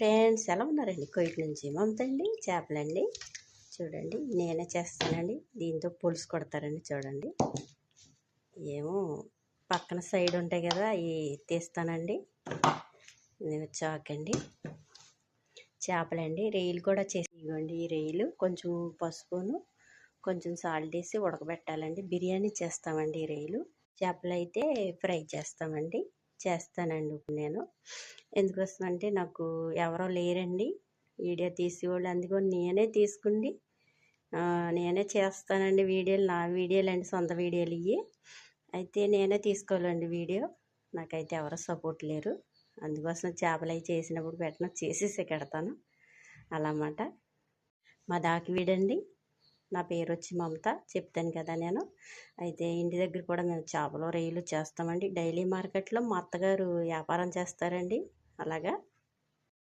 Friends ఎలా ఉన్నారండి? Coit నుంచి మమతండి చేపలండి. చూడండి నేనే చేస్తానండి. దీంతో పులుసు కొడతారండి. చూడండి ఏమో పక్కన సైడ్ ఉంటాయి కదా అవి తీస్తానండి. నేను చాకండి చేపలండి. రొయ్యలు కూడా చేసి ఇవ్వండి. ఈ రొయ్యలు కొంచెం పసుపును కొంచెం సాల్ట్ వేసి ఉడకబెట్టాలండి. బిర్యానీ చేస్తామండి. ఈ రొయ్యలు చేపలు అయితే ఫ్రై చేస్తానండి ఇప్పుడు నేను. ఎందుకోసమంటే నాకు ఎవరో లేరండి వీడియో తీసేవాళ్ళు, అందుకని నేనే తీసుకుండి నేనే చేస్తానండి వీడియోలు. నా వీడియోలు అండి, సొంత వీడియోలు ఇవి అయితే నేనే తీసుకోవాలండి వీడియో. నాకైతే ఎవరో సపోర్ట్ లేరు, అందుకోసం చేపలు అవి చేసినప్పుడు చేసేసి పెడతాను అలా అన్నమాట. మా దాకి వీడండి. నా పేరు వచ్చి మమత, చెప్తాను కదా నేను. అయితే ఇంటి దగ్గర కూడా మేము చేపలు రొయ్యలు చేస్తామండి. డైలీ మార్కెట్లో మా అత్తగారు వ్యాపారం చేస్తారండి. అలాగా